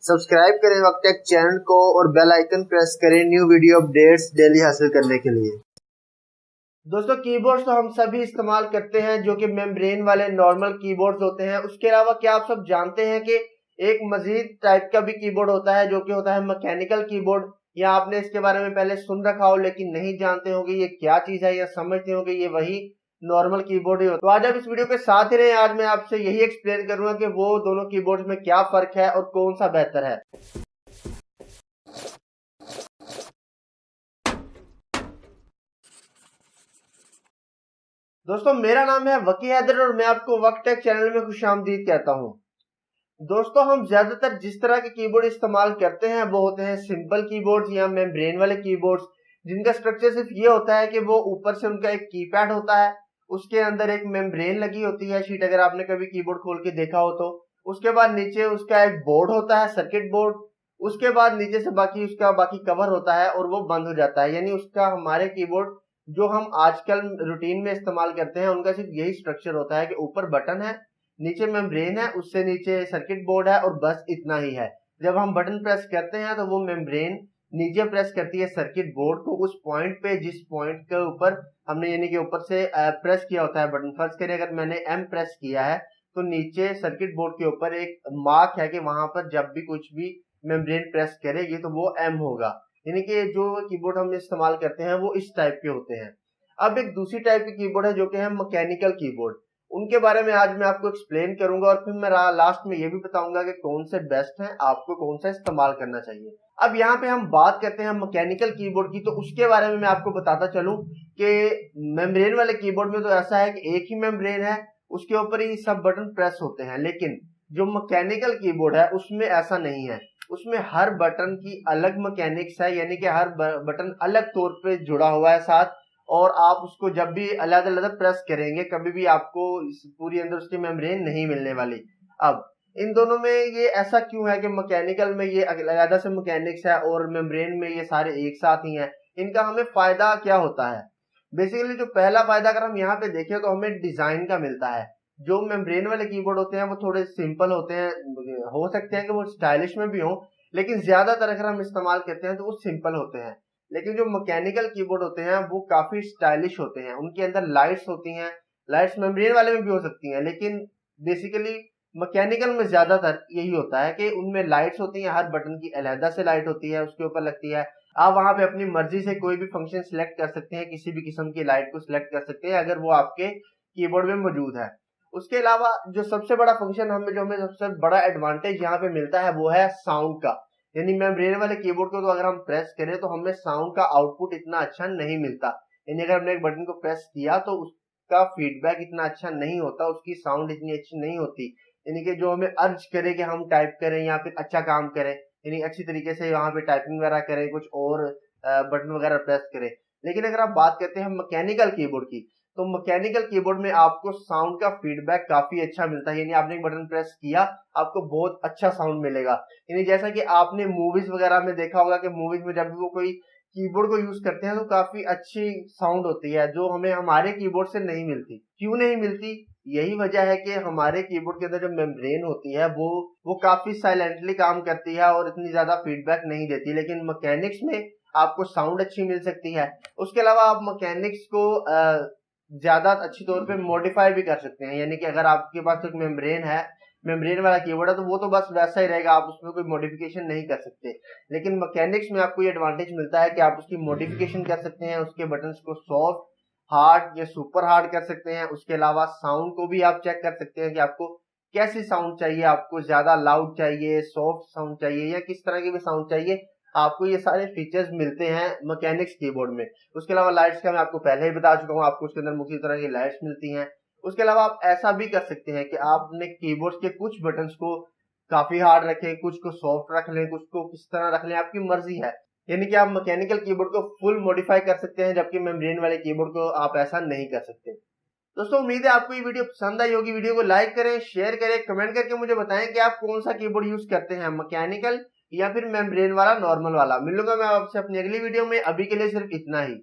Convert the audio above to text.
Subscribe करें वक्त take channel को और बेल आइकन प्रेस करें न्यू वीडियो अपडेट्स डेली हासिल करने के लिए। दोस्तों कीबोर्ड्स तो हम सभी इस्तेमाल करते हैं जो कि मेम्ब्रेन वाले नॉर्मल कीबोर्ड्स होते हैं। उसके अलावा क्या आप सब जानते हैं कि एक मजीद टाइप का भी कीबोर्ड होता है जो कि होता है मैकेनिकल कीबोर्ड। या आपने इसके बारे में पहले सुन रखा हो लेकिन नहीं जानते होंगे ये क्या चीज है, या समझते होंगे ये वही नॉर्मल कीबोर्ड ही होता है। तो आज आप इस वीडियो के साथ ही रहे। आज मैं आपसे यही एक्सप्लेन करूंगा कि वो दोनों कीबोर्ड्स में क्या फर्क है और कौन सा बेहतर है। दोस्तों मेरा नाम है वकी हैदर और मैं आपको वक्त टेक चैनल में खुशामदीद कहता हूं। दोस्तों हम ज्यादातर जिस तरह के कीबोर्ड इस्तेमाल करते हैं वो होते हैं सिंपल कीबोर्ड्स या मेम्ब्रेन वाले कीबोर्ड्स, जिनका स्ट्रक्चर सिर्फ ये होता है कि वो ऊपर से उनका एक कीपैड होता है, उसके अंदर एक मेम्ब्रेन लगी होती है शीट, अगर आपने कभी कीबोर्ड खोल के देखा हो तो। उसके बाद नीचे उसका एक बोर्ड होता है, सर्किट बोर्ड। उसके बाद नीचे से बाकी कवर होता है और वो बंद हो जाता है। यानी उसका हमारे कीबोर्ड जो हम आजकल रूटीन में इस्तेमाल करते हैं उनका सिर्फ यही स्ट्रक्चर होता है कि ऊपर बटन है, नीचे मेम्ब्रेन है, उससे नीचे सर्किट बोर्ड है और बस इतना ही है। जब हम बटन प्रेस करते हैं तो वो मेम्ब्रेन नीचे प्रेस करती है सर्किट बोर्ड को उस पॉइंट पे जिस पॉइंट के ऊपर हमने यानी कि ऊपर से प्रेस किया होता है बटन। फर्ज करिए अगर मैंने एम प्रेस किया है तो नीचे सर्किट बोर्ड के ऊपर एक मार्क है कि वहां पर जब भी कुछ भी मेम्ब्रेन प्रेस करेगी तो वो एम होगा। यानी कि जो कीबोर्ड हम इस्तेमाल करते हैं वो इस टाइप के होते हैं। अब एक दूसरी टाइप की कीबोर्ड है जो कि है मैकेनिकल कीबोर्ड। उनके बारे में आज मैं आपको एक्सप्लेन करूंगा और फिर मैं लास्ट में ये भी बताऊंगा कि कौन से बेस्ट हैं, आपको कौन सा इस्तेमाल करना चाहिए। अब यहाँ पे हम बात करते हैं मैकेनिकल कीबोर्ड की, तो उसके बारे में मैं आपको बताता चलूं कि मेम्ब्रेन वाले कीबोर्ड में तो ऐसा है कि एक ही मेम्ब्रेन है, उसके ऊपर ही सब बटन प्रेस होते हैं। लेकिन जो मैकेनिकल कीबोर्ड है उसमें ऐसा नहीं है, उसमें हर बटन की अलग मैकेनिक्स है, यानी कि हर बटन अलग तौर पे जुड़ा हुआ है साथ, और आप उसको जब भी अलग अलग प्रेस करेंगे कभी भी आपको पूरी अंदर उसकी मेम्ब्रेन नहीं मिलने वाली। अब इन दोनों में ये ऐसा क्यों है कि मैकेनिकल में ये अलग से मैकेनिक्स है और मेम्ब्रेन में ये सारे एक साथ ही हैं? इनका हमें फायदा क्या होता है? बेसिकली जो पहला फायदा अगर हम यहाँ पे देखें तो हमें डिजाइन का मिलता है। जो मेम्ब्रेन वाले कीबोर्ड होते हैं वो थोड़े सिंपल होते हैं, हो सकते हैं कि वो स्टाइलिश में भी हो, लेकिन ज्यादातर अगर हम इस्तेमाल करते हैं तो वो सिंपल होते हैं। लेकिन जो मैकेनिकल कीबोर्ड होते हैं वो काफी स्टाइलिश होते हैं, उनके अंदर लाइट्स होती हैं। लाइट्स मेम्ब्रेन वाले में भी हो सकती हैं लेकिन बेसिकली मैकेनिकल में ज्यादातर यही होता है कि उनमें लाइट्स होती हैं, हर बटन की अलहदा से लाइट होती है उसके ऊपर लगती है। आप वहां पे अपनी मर्जी से कोई भी फंक्शन सिलेक्ट कर सकते हैं, किसी भी किस्म की लाइट को सिलेक्ट कर सकते हैं अगर वो आपके कीबोर्ड में मौजूद है। उसके अलावा जो सबसे बड़ा फंक्शन हमें सबसे बड़ा एडवांटेज यहाँ पे मिलता है वो है साउंड का। यानी मेम्ब्रेन वाले कीबोर्ड को तो अगर हम प्रेस करें तो हमें साउंड का आउटपुट इतना अच्छा नहीं मिलता। यानी अगर हमने एक बटन को प्रेस किया तो उसका फीडबैक इतना अच्छा नहीं होता, उसकी साउंड इतनी अच्छी नहीं होती। यानी कि जो हमें अर्ज करे कि हम टाइप करें या फिर अच्छा काम करें, यानी अच्छी तरीके से यहाँ पे टाइपिंग वगैरह करें, कुछ और बटन वगैरह प्रेस करें। लेकिन अगर आप बात करते हैं मैकेनिकल कीबोर्ड की, तो मैकेनिकल कीबोर्ड में आपको साउंड का फीडबैक काफी अच्छा मिलता है। यानी आपने एक बटन प्रेस किया आपको बहुत अच्छा साउंड मिलेगा। यानी जैसा कि आपने मूवीज वगैरह में देखा होगा कि मूवीज में जब भी वो कोई कीबोर्ड को यूज करते हैं तो काफी अच्छी साउंड होती है जो हमें हमारे कीबोर्ड से नहीं मिलती। क्यों नहीं मिलती? यही वजह है कि हमारे कीबोर्ड के अंदर जो मेम्ब्रेन होती है वो काफी साइलेंटली काम करती है और इतनी ज्यादा फीडबैक नहीं देती। लेकिन मैकेनिक्स में आपको साउंड अच्छी मिल सकती है। उसके अलावा आप मैकेनिक्स को ज्यादा अच्छी तौर पे मॉडिफाई भी कर सकते हैं। यानी कि अगर आपके पास एक मेम्ब्रेन है, मेम्ब्रेन वाला कीबोर्ड है, तो वो तो बस वैसा ही रहेगा, आप उसमें कोई मॉडिफिकेशन नहीं कर सकते। लेकिन मैकेनिक्स में आपको ये एडवांटेज मिलता है कि आप उसकी मॉडिफिकेशन कर सकते हैं, उसके बटन्स को सॉफ्ट, हार्ड या सुपर हार्ड कर सकते हैं। उसके अलावा साउंड को भी आप चेक कर सकते हैं कि आपको कैसी साउंड चाहिए, आपको ज्यादा लाउड चाहिए, सॉफ्ट साउंड चाहिए या किस तरह की भी साउंड चाहिए। आपको ये सारे फीचर्स मिलते हैं मैकेनिक्स कीबोर्ड में। उसके अलावा लाइट्स का मैं आपको पहले ही बता चुका हूँ, आपको उसके अंदर मुख्य तरह की लाइट्स मिलती हैं। उसके अलावा आप ऐसा भी कर सकते हैं कि आप अपने कीबोर्ड के कुछ बटन्स को काफी हार्ड रखें, कुछ को सॉफ्ट रख लें, कुछ को किस तरह रख लें, आपकी मर्जी है। यानी कि आप मैकेनिकल कीबोर्ड को फुल मॉडिफाई कर सकते हैं जबकि मेम्ब्रेन वाले कीबोर्ड को आप ऐसा नहीं कर सकते। दोस्तों उम्मीद है आपको ये वीडियो पसंद आई होगी। वीडियो को लाइक करें, शेयर करें, कमेंट करके मुझे बताएं कि आप कौन सा कीबोर्ड यूज करते हैं, मैकेनिकल या फिर मेम्ब्रेन वाला, नॉर्मल वाला। मिलूंगा मैं आपसे अपनी अगली वीडियो में, अभी के लिए सिर्फ इतना ही।